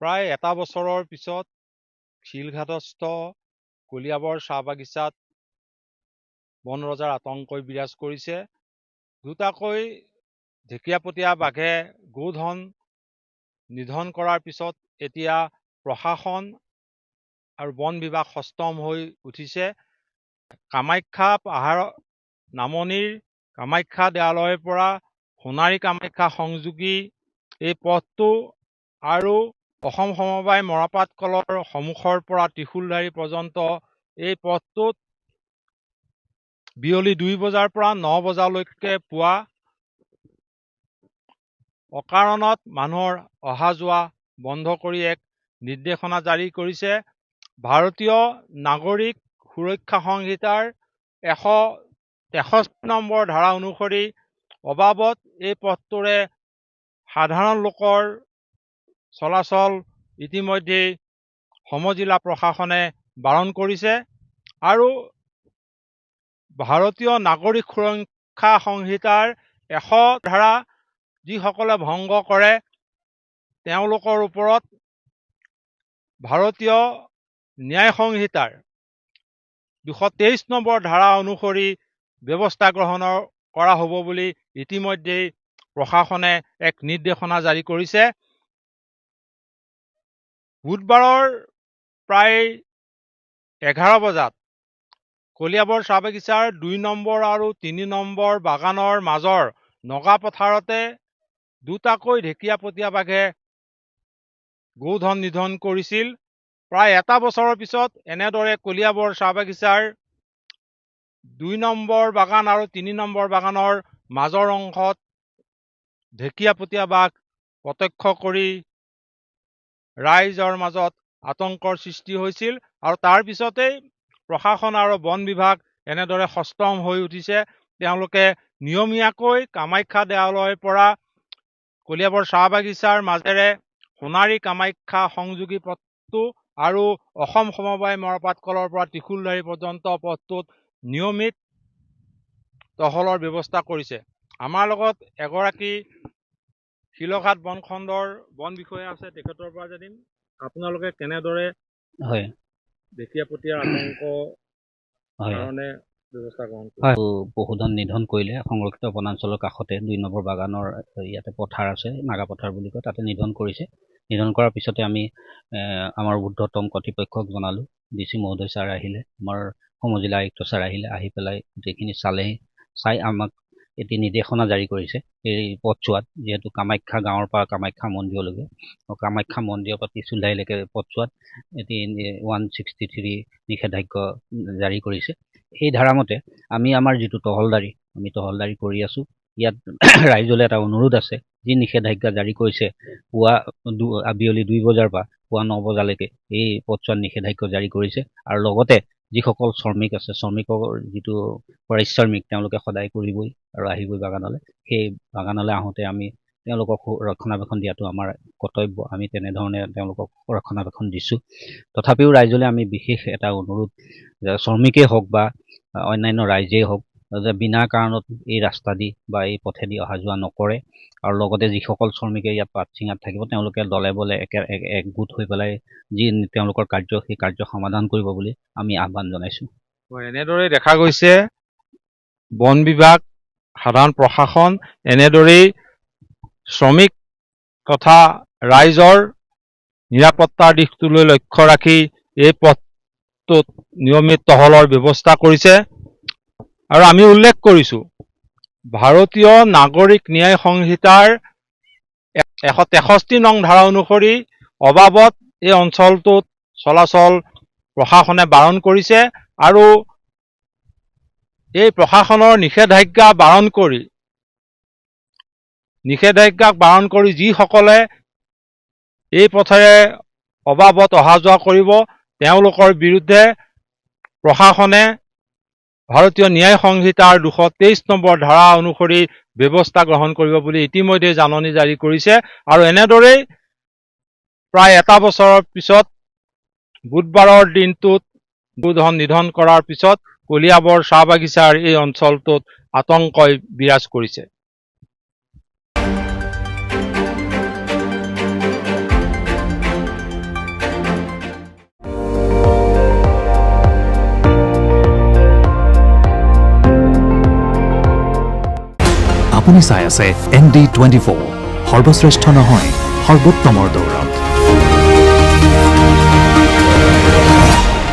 প্ৰায় এটা বছৰৰ পিছত শিলঘাটস্থ কলিয়াবৰ চাহ বাগিচাত বন ৰজাৰ আতংকই বিৰাজ কৰিছে। দুটাকৈ ঢেকীয়াপতীয়া বাঘে গোধন নিধন কৰাৰ পিছত এতিয়া প্ৰশাসন আৰু বন বিভাগ সষ্টম হৈ উঠিছে। কামাখ্যা পাহাৰ নামনিৰ কামাখ্যা দেৱালয়ৰ পৰা সোণাৰী কামাখ্যা সংযোগী এই পথটো আৰু অসম সমবায় মৰাপাট কলৰ সন্মুখৰ পৰা ত্ৰিশূলধাৰী পৰ্যন্ত এই পথটোত বিয়লি 2 বজাৰ পৰা 9 বজালৈকে পুৱা অকাৰণত মানুহৰ অহা যোৱা বন্ধ কৰি এক নিৰ্দেশনা জাৰি কৰিছে। ভাৰতীয় নাগৰিক সুৰক্ষা সংহিতাৰ 163 নম্বৰ ধাৰা অনুসৰি অবাবত এই পথটোৰে সাধাৰণ লোকৰ চলাচল ইতিমধ্যে সমজিলা প্ৰশাসনে বাৰণ কৰিছে আৰু ভাৰতীয় নাগৰিক সুৰক্ষা সংহিতাৰ 100 ধাৰা যিসকলে ভংগ কৰে তেওঁলোকৰ ওপৰত ভাৰতীয় ন্যায় সংহিতাৰ 223 নম্বৰ ধাৰা অনুসৰি ব্যৱস্থা গ্ৰহণ কৰা হ'ব বুলি ইতিমধ্যে প্ৰশাসনে এক নিৰ্দেশনা জাৰি কৰিছে। বুধবাৰৰ প্ৰায় 11 বজাত কলিয়াবৰ চাহ বাগিচাৰ 2 নম্বৰ আৰু 3 নম্বৰ বাগানৰ মাজৰ নগা পথাৰতে দুটাকৈ ঢেকীয়াপতীয়া বাঘে গোধন নিধন কৰিছিল। প্ৰায় এটা বছৰৰ পিছত এনেদৰে কলিয়াবৰ চাহ বাগিচাৰ 2 নম্বৰ বাগান আৰু 3 নম্বৰ বাগানৰ মাজৰ অংশত ঢেকীয়াপতীয়া বাঘ প্ৰত্যক্ষ কৰি ৰাইজৰ মাজত আতংকৰ সৃষ্টি হৈছিল আৰু তাৰ পিছতেই প্ৰশাসন আৰু বন বিভাগ এনেদৰে সষ্টম হৈ উঠিছে। তেওঁলোকে নিয়মীয়াকৈ কামাখ্যা দেৱালয়ৰ পৰা কলিয়াবৰ চাহ বাগিচাৰ মাজেৰে সোণাৰী কামাখ্যা সংযোগী পথটো আৰু অসম সমবায় মৰাপাট কলৰ পৰা ত্ৰিশূলধাৰী পৰ্যন্ত পথটোত নিয়মিত টহলৰ ব্যৱস্থা কৰিছে। আমাৰ লগত এগৰাকী শিলঘাট বনখণ্ডৰ বন বিষয়া আছে, তেখেতৰ পৰা জানিম আপোনালোকে কেনেদৰে ঢেকীয়াপতীয়াৰ আতংক কাৰণে ব্যৱস্থা গ্ৰহণ কৰিছে। পশুধন নিধন কৰিলে সংৰক্ষিত বনাঞ্চলৰ কাষতে 2 নম্বৰ বাগানৰ ইয়াতে পথাৰ আছে, নাগা পথাৰ বুলি কয়, তাতে নিধন কৰিছে। নিধন কৰাৰ পিছতে আমি আমাৰ ঊৰ্ধ্বতম কৰ্তৃপক্ষক জনালোঁ। DC মহোদয় ছাৰ আহিলে, আমাৰ সমজিলা আয়ুক্ত ছাৰ আহিলে, আহি পেলাই গোটেইখিনি চালেহি, চাই আমাক এটি নিৰ্দেশনা জাৰি কৰিছে এই পথছোৱাত, যিহেতু কামাখ্যা গাঁৱৰ পৰা কামাখ্যা মন্দিৰলৈকে কামাখ্যা মন্দিৰৰ পৰা ত্ৰিশূলধাৰীলৈকে পথছোৱাত এটি 163 নিষেধাজ্ঞা জাৰি কৰিছে। এই ধাৰামতে আমি আমাৰ যিটো টহলদাৰী কৰি আছোঁ। ইয়াত ৰাইজলৈ এটা অনুৰোধ আছে, যি নিষেধাজ্ঞা জাৰি কৰিছে পুৱা বিয়লি 2 বজাৰ পৰা পুৱা 9 বজালৈকে এই পথছোৱাত নিষেধাজ্ঞা জাৰি কৰিছে আৰু লগতে যিসকল শ্ৰমিক আছে, শ্ৰমিকৰ যিটো পৰিশ্ৰমিক তেওঁলোকে সদায় কৰিবই আৰু আহিবই বাগানলৈ। সেই বাগানলৈ আহোঁতে আমি তেওঁলোকক ৰক্ষণাবেক্ষণ দিয়াটো আমাৰ কৰ্তব্য। আমি তেনেধৰণে তেওঁলোকক ৰক্ষণাবেক্ষণ দিছোঁ। তথাপিও ৰাইজলৈ আমি বিশেষ এটা অনুৰোধ, শ্ৰমিকেই হওক বা অন্যান্য ৰাইজেই হওক, যে বিনা কাৰণত এই ৰাস্তা দি বা এই পথেদি অহা যোৱা নকৰে আৰু লগতে যিসকল শ্ৰমিকে ইয়াত পাত ছিঙাত থাকিব তেওঁলোকে দলে বলে একগোট হৈ পেলাই যি তেওঁলোকৰ কাৰ্য সেই কাৰ্য সমাধান কৰিব বুলি আমি আহ্বান জনাইছোঁ। এনেদৰে দেখা গৈছে বন বিভাগ, সাধাৰণ প্ৰশাসন এনেদৰেই শ্ৰমিক তথা ৰাইজৰ নিৰাপত্তাৰ দিশটোলৈ লক্ষ্য ৰাখি এই পথটোত নিয়মিত টহলৰ ব্যৱস্থা কৰিছে। আৰু আমি উল্লেখ কৰিছোঁ ভাৰতীয় নাগৰিক ন্যায় সংহিতাৰ 163 নং ধাৰা অনুসৰি অবাবত এই অঞ্চলটোত চলাচল প্ৰশাসনে বাৰণ কৰিছে আৰু এই প্ৰশাসনৰ নিষেধাজ্ঞাক বাৰণ কৰি যিসকলে এই পথেৰে অবাবত অহা যোৱা কৰিব তেওঁলোকৰ বিৰুদ্ধে প্ৰশাসনে ভাৰতীয় ন্যায় সংহিতাৰ 223 নম্বৰ ধাৰা অনুসৰি ব্যৱস্থা গ্ৰহণ কৰিব বুলি ইতিমধ্যে জাননী জাৰি কৰিছে। আৰু এনেদৰেই প্ৰায় এটা বছৰৰ পিছত বুধবাৰৰ দিনটোত গোধন নিধন কৰাৰ পিছত কলিয়াবৰ চাহ বাগিচাৰ এই অঞ্চলটোত আতংকই বিৰাজ কৰিছে। আপুনি চাই আছে ND24 সৰ্বশ্ৰেষ্ঠ নহয় সৰ্বোত্তমৰ দৌৰ